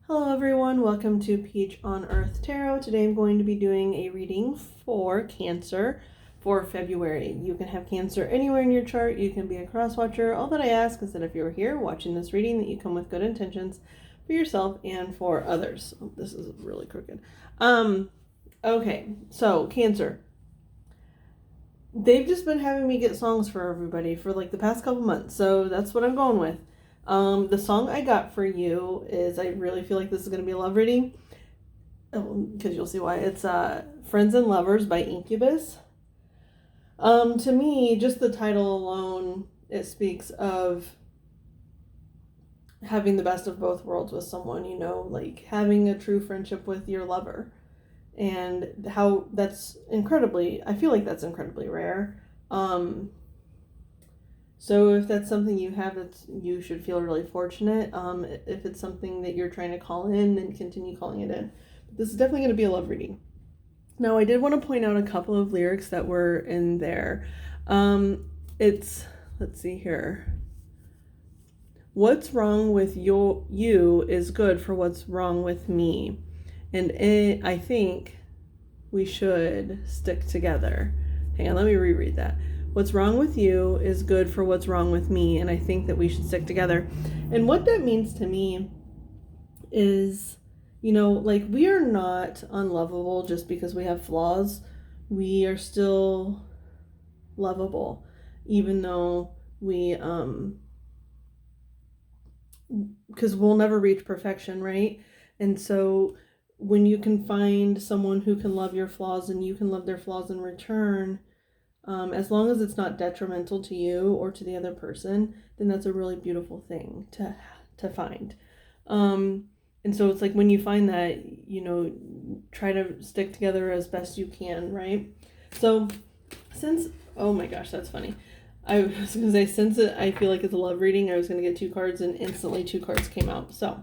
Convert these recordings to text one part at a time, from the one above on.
Hello everyone, welcome to Peach on Earth Tarot. Today I'm going to be doing a reading for Cancer for February. You can have Cancer anywhere in your chart, you can be a cross watcher. All that I ask is that if you're here watching this reading that you come with good intentions for yourself and for others. Oh, this is really crooked. Okay, so Cancer. They've just been having me get songs for everybody for like the past couple months, so that's what I'm going with. The song I got for you is, I really feel like this is going to be a love reading, because you'll see why. It's Friends and Lovers by Incubus. To me, just the title alone, it speaks of having the best of both worlds with someone, like having a true friendship with your lover. And how that's I feel like that's incredibly rare. So if that's something you have, you should feel really fortunate. If it's something that you're trying to call in, then continue calling it in. But this is definitely going to be a love reading. Now, I did want to point out a couple of lyrics that were in there. Let's see here. What's wrong with you is good for what's wrong with me. And I think we should stick together. Hang on, let me reread that. What's wrong with you is good for what's wrong with me, and I think that we should stick together. And what that means to me is, like, we are not unlovable just because we have flaws. We are still lovable, even though because we'll never reach perfection, right? And so when you can find someone who can love your flaws and you can love their flaws in return, as long as it's not detrimental to you or to the other person, then that's a really beautiful thing to find. And so it's like, when you find that, try to stick together as best you can, right? So oh my gosh, that's funny. I was going to say, since I feel like it's a love reading, I was going to get 2 cards, and instantly 2 cards came out. So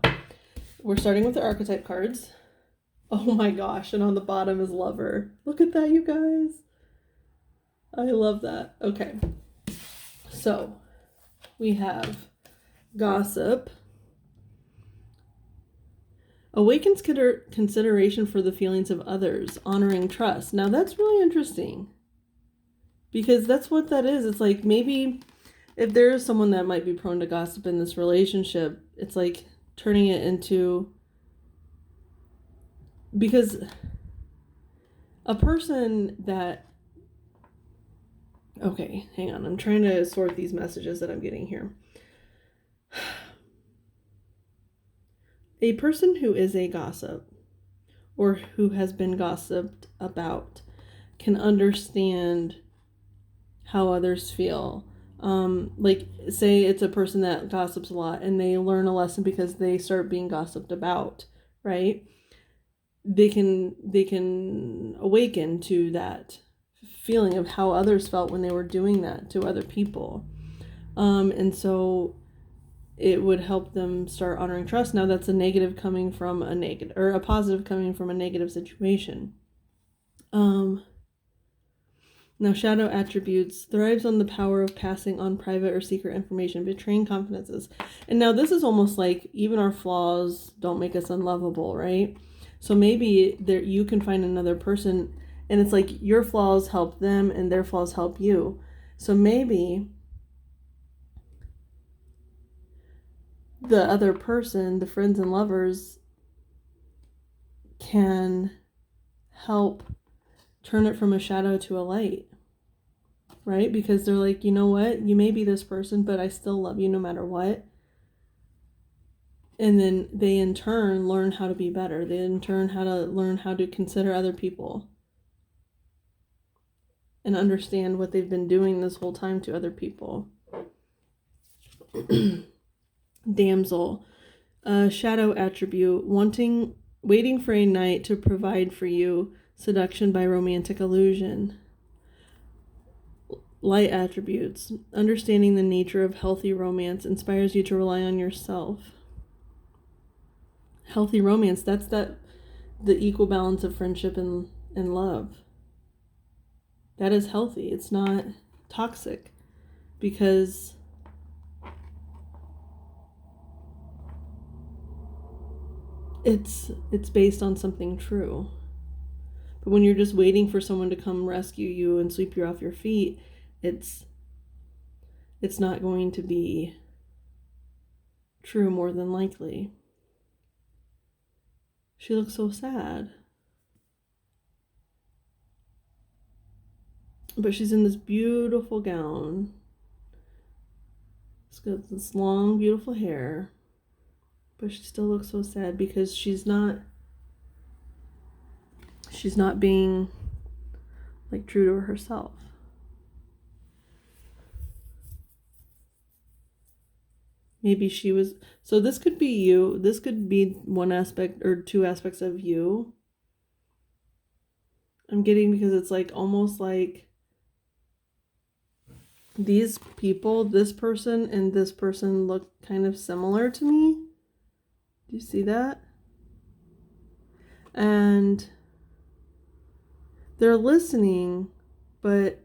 we're starting with the archetype cards. Oh my gosh, and on the bottom is Lover. Look at that, you guys. I love that. Okay. So we have Gossip. Awakens consideration for the feelings of others, honoring trust. Now that's really interesting, because that's what that is. It's like, maybe if there is someone that might be prone to gossip in this relationship, it's like turning it into, because a person that, okay, hang on, I'm trying to sort these messages that I'm getting here. A person who is a gossip, or who has been gossiped about, can understand how others feel. Like, say it's a person that gossips a lot and they learn a lesson because they start being gossiped about, right? They can awaken to that feeling of how others felt when they were doing that to other people. And so it would help them start honoring trust. Now that's a negative coming from a negative, or a positive coming from a negative situation. Now, shadow attributes: thrives on the power of passing on private or secret information, betraying confidences. And now this is almost like, even our flaws don't make us unlovable, right? So maybe there you can find another person, and it's like your flaws help them and their flaws help you. So maybe the other person, the friends and lovers, can help turn it from a shadow to a light, right? Because they're like, you know what, you may be this person, but I still love you no matter what. And then they in turn learn how to be better. They in turn learn how to consider other people and understand what they've been doing this whole time to other people. Damsel, shadow attribute: waiting for a knight to provide for you, seduction by romantic illusion. Light attributes: understanding the nature of healthy romance inspires you to rely on yourself. Healthy romance, that's the equal balance of friendship and love. That is healthy. It's not toxic, because it's based on something true. But when you're just waiting for someone to come rescue you and sweep you off your feet, it's not going to be true more than likely. She looks so sad. But she's in this beautiful gown. She's got this long, beautiful hair. But she still looks so sad because she's not being like true to herself. Maybe she was, so this could be you. This could be one aspect or two aspects of you. I'm getting, because it's like almost like these people, this person and this person look kind of similar to me. Do you see that? And they're listening, but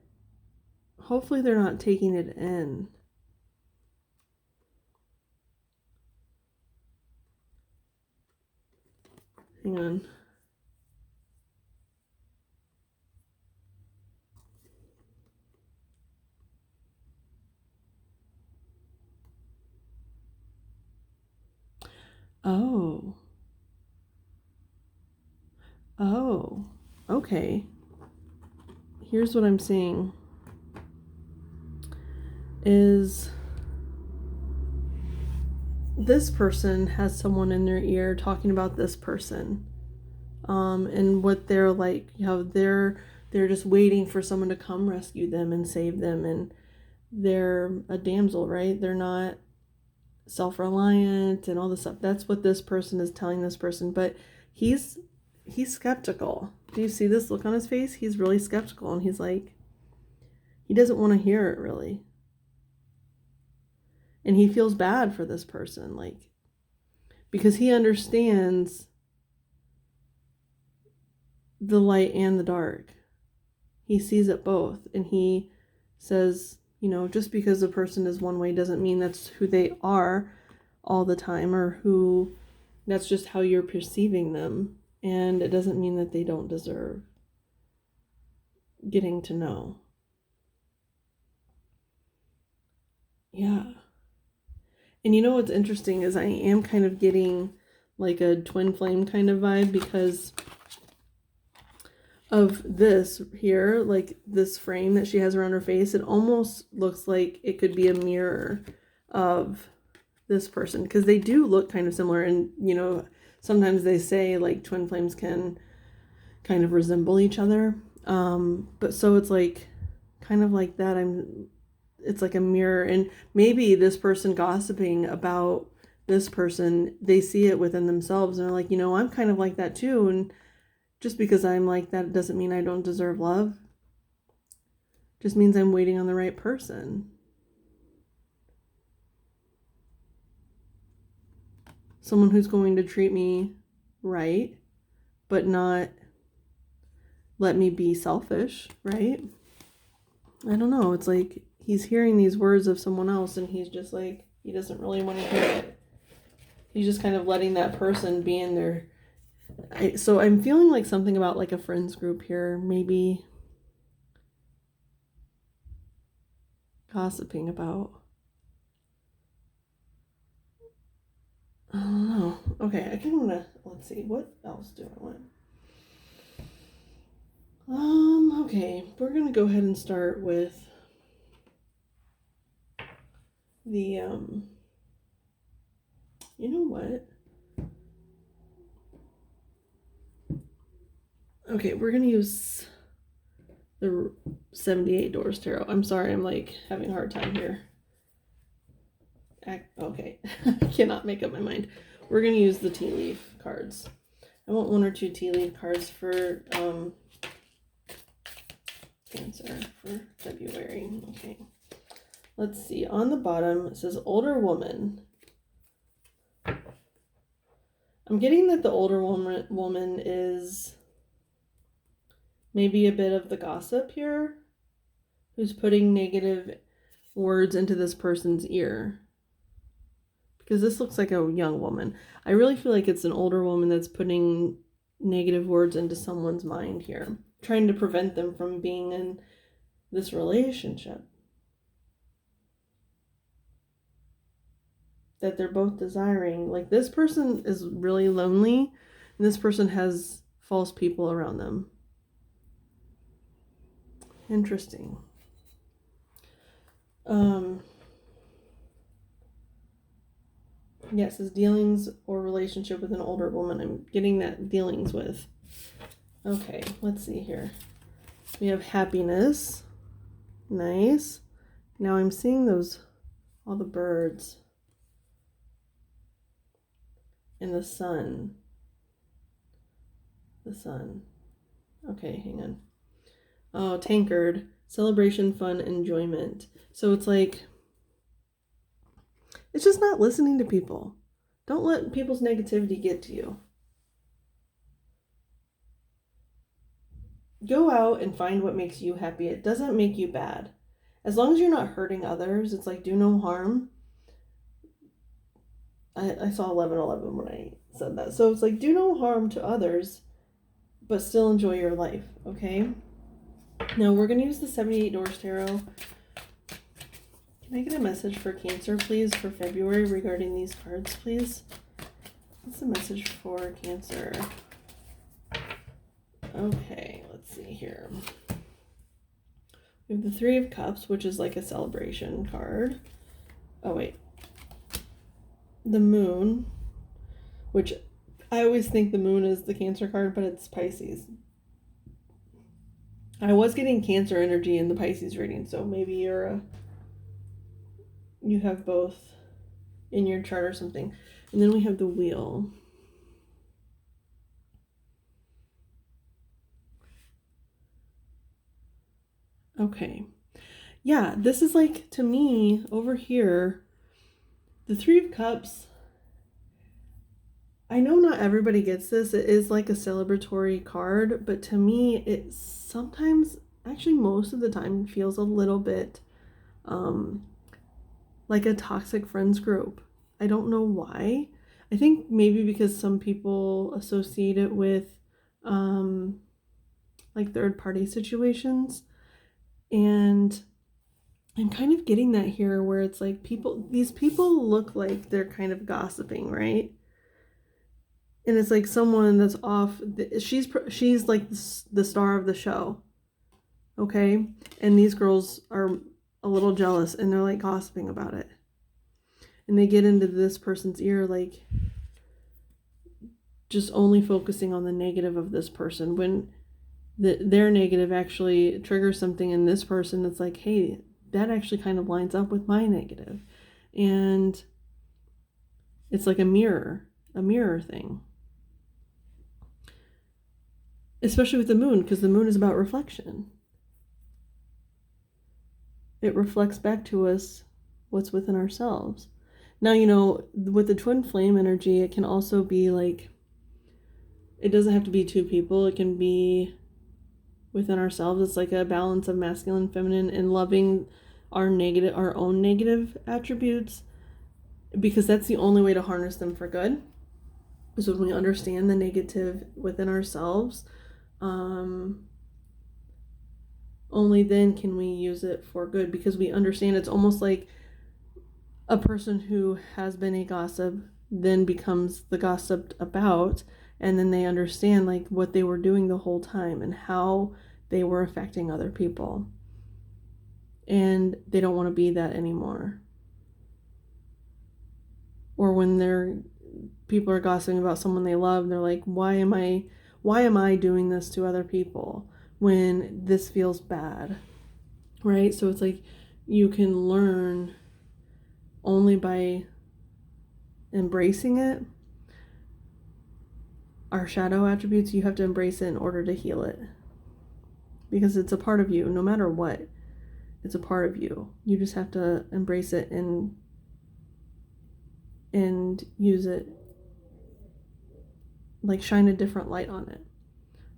hopefully they're not taking it in. Hang on. Oh, okay. Here's what I'm seeing is this person has someone in their ear talking about this person, and what they're like, they're just waiting for someone to come rescue them and save them, and they're a damsel, right? They're not self-reliant and all this stuff. That's what this person is telling this person, but he's skeptical. Do you see this look on his face? He's really skeptical, and he's like, he doesn't want to hear it really. And he feels bad for this person, like, because he understands the light and the dark. He sees it both, and he says, just because a person is one way doesn't mean that's who they are all the time, or that's just how you're perceiving them. And it doesn't mean that they don't deserve getting to know. Yeah. And you know what's interesting is I am kind of getting like a twin flame kind of vibe because of this here, like this frame that she has around her face. It almost looks like it could be a mirror of this person, because they do look kind of similar. And sometimes they say like twin flames can kind of resemble each other, but so it's like kind of like that. It's like a mirror, and maybe this person gossiping about this person, they see it within themselves and they're like, I'm kind of like that too, and just because I'm like that doesn't mean I don't deserve love. Just means I'm waiting on the right person. Someone who's going to treat me right, but not let me be selfish, right? I don't know. It's like he's hearing these words of someone else, and he's just like, he doesn't really want to hear it. He's just kind of letting that person be in there. So I'm feeling like something about like a friends group here, maybe gossiping about. I don't know. Okay, I kind of want to, let's see, what else do I want? Okay, we're going to go ahead and start with the, you know what? Okay, we're going to use the 78 Doors Tarot. I'm sorry, I'm like having a hard time here. Okay, I cannot make up my mind. We're going to use the tea leaf cards. I want one or two tea leaf cards for Cancer for February. Okay, let's see. On the bottom it says older woman. I'm getting that the older woman is maybe a bit of the gossip here, who's putting negative words into this person's ear, because this looks like a young woman. I really feel like it's an older woman that's putting negative words into someone's mind here, trying to prevent them from being in this relationship that they're both desiring. Like, this person is really lonely, and this person has false people around them. Interesting. Yes, his dealings or relationship with an older woman. I'm getting that dealings with. Okay, let's see here. We have happiness. Nice. Now I'm seeing all the birds. And the sun. The sun. Okay, hang on. Oh, tankard. Celebration, fun, enjoyment. So it's like, it's just not listening to people. Don't let people's negativity get to you. Go out and find what makes you happy. It doesn't make you bad. As long as you're not hurting others, it's like, do no harm. I saw 11:11 when I said that. So it's like, do no harm to others, but still enjoy your life, okay? Now we're going to use the 78 Doors Tarot. Can I get a message for Cancer, please, for February regarding these cards, please? What's the message for Cancer? Okay, let's see here. We have the Three of Cups, which is like a celebration card. Oh, wait. The Moon, which I always think the Moon is the Cancer card, but it's Pisces. I was getting Cancer energy in the Pisces reading, so maybe you have both in your chart or something. And then we have the Wheel. Okay. Yeah, this is like, to me, over here, the Three of Cups, I know not everybody gets this. It is like a celebratory card, but to me, it sometimes, actually most of the time, feels a little bit like a toxic friends group. I don't know why. I think maybe because some people associate it with like third-party situations. And I'm kind of getting that here where it's like these people look like they're kind of gossiping, right? And it's like someone that's off, she's like the star of the show, okay? And these girls are a little jealous and they're like gossiping about it. And they get into this person's ear, like just only focusing on the negative of this person when their negative actually triggers something in this person that's like, hey, that actually kind of lines up with my negative. And it's like a mirror thing. Especially with the Moon, because the Moon is about reflection. It reflects back to us what's within ourselves. Now, you know, with the twin flame energy, it can also be like, it doesn't have to be two people. It can be within ourselves. It's like a balance of masculine, feminine, and loving our own negative attributes, because that's the only way to harness them for good. So when we understand the negative within ourselves, only then can we use it for good, because we understand it's almost like a person who has been a gossip then becomes the gossiped about, and then they understand like what they were doing the whole time and how they were affecting other people, and they don't want to be that anymore. Or when people are gossiping about someone they love, they're like, why am I doing this to other people when this feels bad, right? So it's like you can learn only by embracing it. Our shadow attributes, you have to embrace it in order to heal it, because it's a part of you. No matter what, it's a part of you. You just have to embrace it and use it, like shine a different light on it,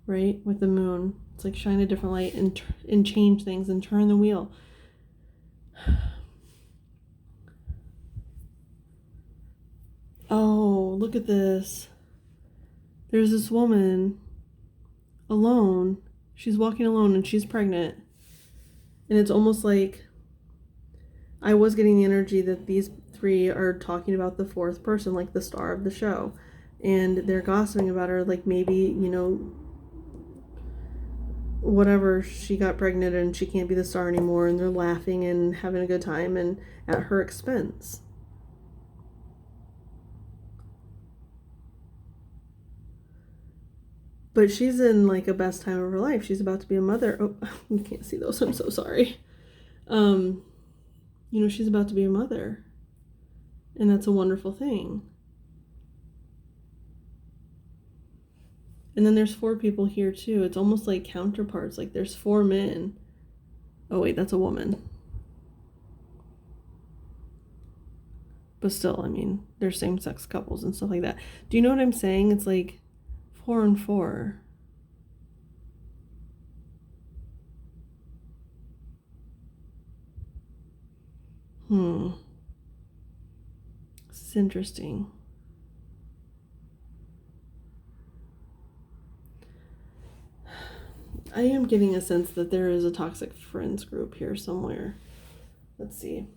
right? With the Moon, it's like shine a different light and change things and turn the wheel. Oh, look at this. There's this woman alone. She's walking alone and she's pregnant. And it's almost like I was getting the energy that these three are talking about the fourth person, like the star of the show. And they're gossiping about her, like maybe, you know, whatever, she got pregnant and she can't be the star anymore, and they're laughing and having a good time and at her expense. But she's in like a best time of her life. She's about to be a mother. Oh, you can't see those. I'm so sorry. You know, she's about to be a mother. And that's a wonderful thing. And then there's 4 people here too. It's almost like counterparts. Like there's 4 men. Oh wait, that's a woman. But still, I mean, they're same-sex couples and stuff like that. Do you know what I'm saying? It's like 4 and 4. This is interesting. I am getting a sense that there is a toxic friends group here somewhere. Let's see.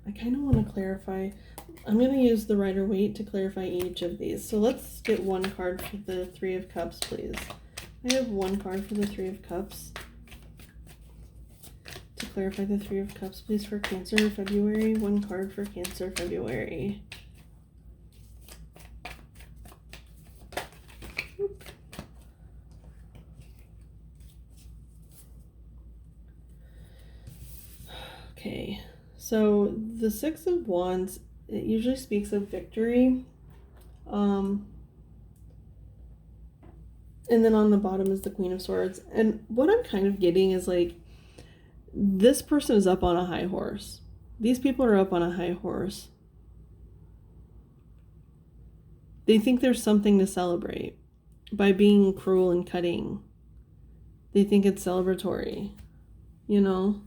I kind of want to clarify. I'm going to use the Rider-Waite to clarify each of these. So let's get 1 card for the 3 of Cups, please. I have 1 card for the 3 of Cups. To clarify the 3 of Cups, please, for Cancer, February. 1 card for Cancer, February. Okay, so the 6 of Wands, it usually speaks of victory. And then on the bottom is the Queen of Swords. And what I'm kind of getting is like, this person is up on a high horse. These people are up on a high horse. They think there's something to celebrate by being cruel and cutting. They think it's celebratory, you know?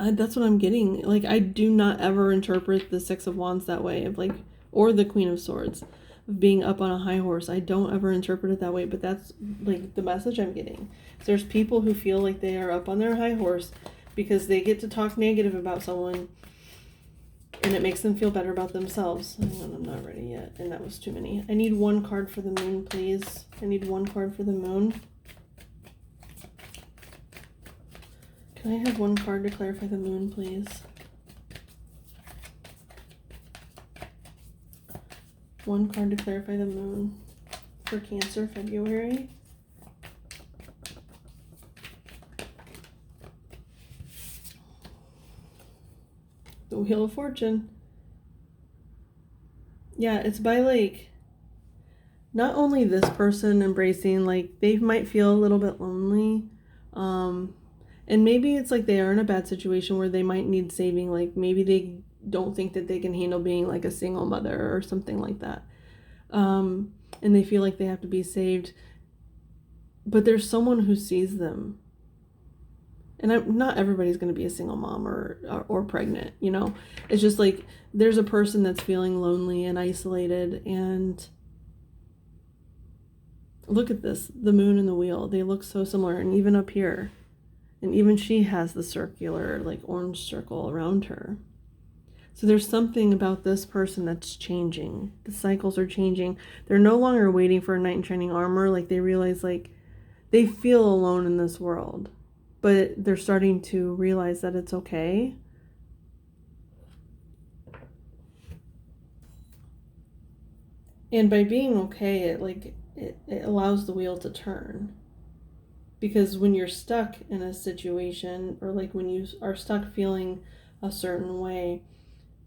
That's what I'm getting. Like, I do not ever interpret the 6 of Wands that way, of like, or the Queen of Swords, of being up on a high horse. I don't ever interpret it that way, but that's like the message I'm getting. So there's people who feel like they are up on their high horse because they get to talk negative about someone and it makes them feel better about themselves. I'm not ready yet, and that was too many. I need 1 card for the moon, please. I need 1 card for the moon. Can I have 1 card to clarify the moon, please? 1 card to clarify the moon for Cancer, February. The Wheel of Fortune. Yeah, it's by like, not only this person embracing, like they might feel a little bit lonely. And maybe it's like they are in a bad situation where they might need saving. Like maybe they don't think that they can handle being like a single mother or something like that. And they feel like they have to be saved. But there's someone who sees them. And not everybody's going to be a single mom or pregnant, you know. It's just like there's a person that's feeling lonely and isolated. And look at this, the moon and the wheel. They look so similar. And even up here. And even she has the circular, like orange circle around her. So there's something about this person that's changing. The cycles are changing. They're no longer waiting for a knight in shining armor. Like they realize like they feel alone in this world. But they're starting to realize that it's okay. And by being okay, it allows the wheel to turn. Because when you're stuck in a situation, or like when you are stuck feeling a certain way,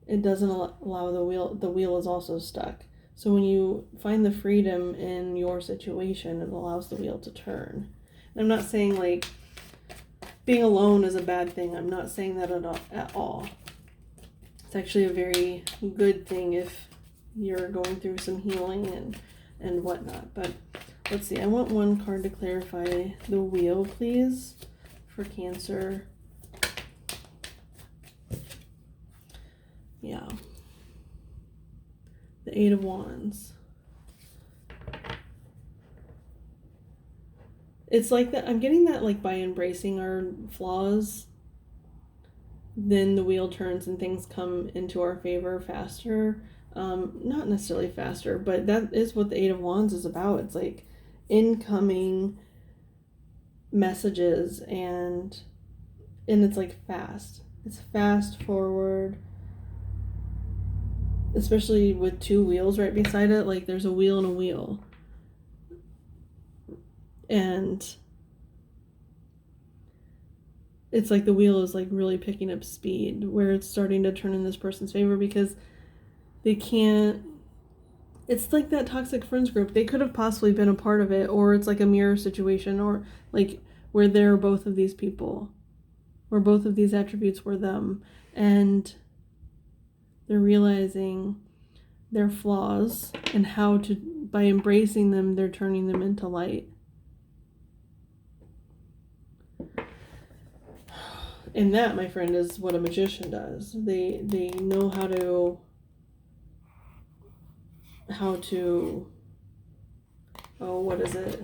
it doesn't allow the wheel is also stuck. So when you find the freedom in your situation, it allows the wheel to turn. And I'm not saying like being alone is a bad thing. I'm not saying that at all. It's actually a very good thing if you're going through some healing and whatnot. But let's see, I want 1 card to clarify the wheel, please, for Cancer. Yeah. The Eight of Wands. It's like that. I'm getting that, like, by embracing our flaws, then the wheel turns and things come into our favor faster. Not necessarily faster, but that is what the Eight of Wands is about. It's like incoming messages, and it's like fast. It's fast forward, especially with two wheels right beside it. Like, there's a wheel and a wheel, and it's like the wheel is like really picking up speed, where it's starting to turn in this person's favor because they can't. It's like that toxic friends group. They could have possibly been a part of it, or it's like a mirror situation, or like where they're both of these people, where both of these attributes were them, and they're realizing their flaws and how to, by embracing them, they're turning them into light. And that, my friend, is what a magician does. They know how to what is it?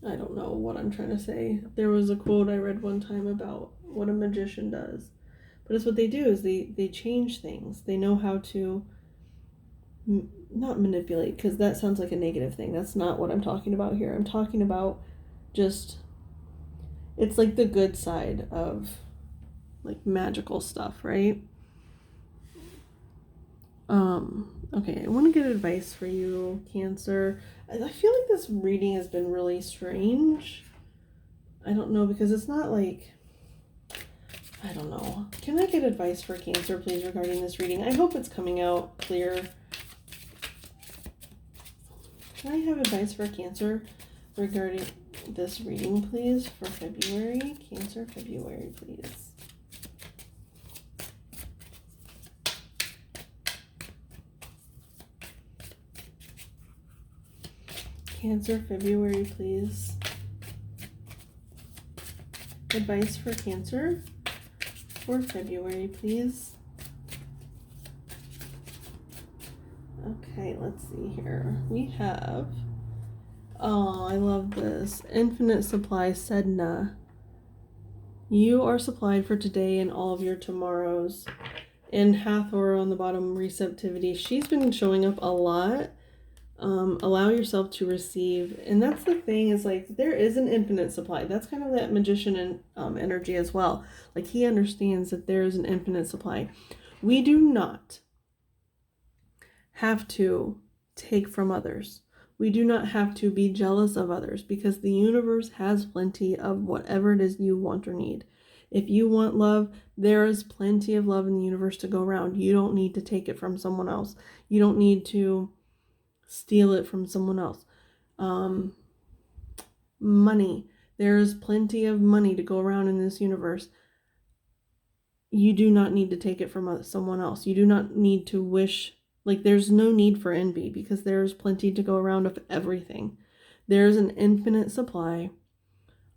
I don't know what I'm trying to say. There was a quote I read one time about what a magician does. But it's what they do is they change things. They know how to not manipulate, because that sounds like a negative thing. That's not what I'm talking about here. I'm talking about just, it's like the good side of like magical stuff, right? Okay, I want to get advice for you, Cancer. I feel like this reading has been really strange. I don't know, because it's not like, I don't know. Can I get advice for Cancer, please, regarding this reading? I hope it's coming out clear. Can I have advice for Cancer regarding this reading, please, for February? Cancer, February, please. Cancer, February, please. Advice for Cancer for February, please. Okay, let's see here. We have, oh, I love this. Infinite Supply, Sedna. You are supplied for today and all of your tomorrows. And Hathor on the bottom, receptivity. She's been showing up a lot. Allow yourself to receive. And that's the thing, is like, there is an infinite supply. That's kind of that magician and energy as well. Like, he understands that there is an infinite supply. We do not have to take from others. We do not have to be jealous of others, because the universe has plenty of whatever it is you want or need. If you want love, there is plenty of love in the universe to go around. You don't need to take it from someone else. You don't need to steal it from someone else. Money. There is plenty of money to go around in this universe. You do not need to take it from someone else. You do not need to wish. Like, there's no need for envy, because there's plenty to go around of everything. There's an infinite supply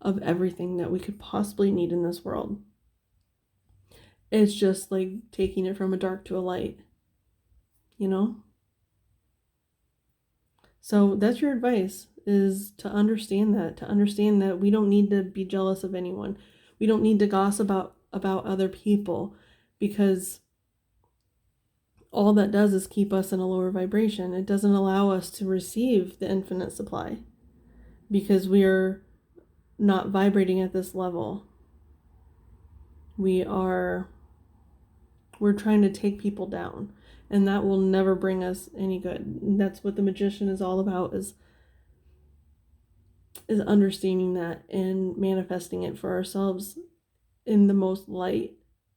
of everything that we could possibly need in this world. It's just like taking it from a dark to a light, you know? So that's your advice, is to understand that we don't need to be jealous of anyone. We don't need to gossip about other people, because all that does is keep us in a lower vibration. It doesn't allow us to receive the infinite supply, because we're not vibrating at this level. We're trying to take people down, and that will never bring us any good. And that's what the magician is all about, is understanding that and manifesting it for ourselves in the most light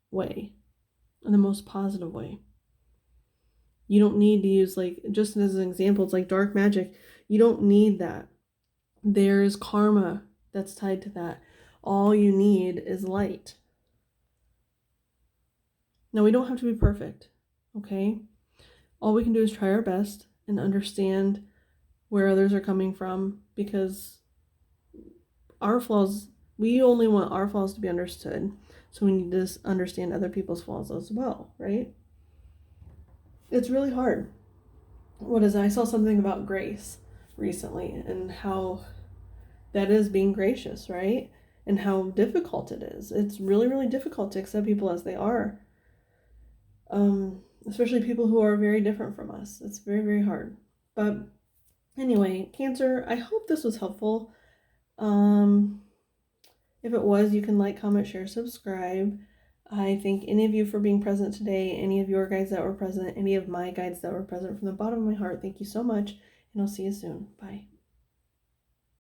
way, in the most positive way. You don't need to use, like, just as an example, it's like dark magic. You don't need that. There's karma that's tied to that. All you need is light. Now, we don't have to be perfect, okay? All we can do is try our best and understand where others are coming from, because our flaws, we only want our flaws to be understood. So we need to understand other people's flaws as well, right? It's really hard. I saw something about grace recently and how that is being gracious, right? And how difficult it is. It's really, really difficult to accept people as they are. Especially people who are very different from us. It's very, very hard. But anyway, Cancer, I hope this was helpful. If it was, you can like, comment, share, subscribe. I thank any of you for being present today, any of your guides that were present, any of my guides that were present from the bottom of my heart. Thank you so much, and I'll see you soon. Bye.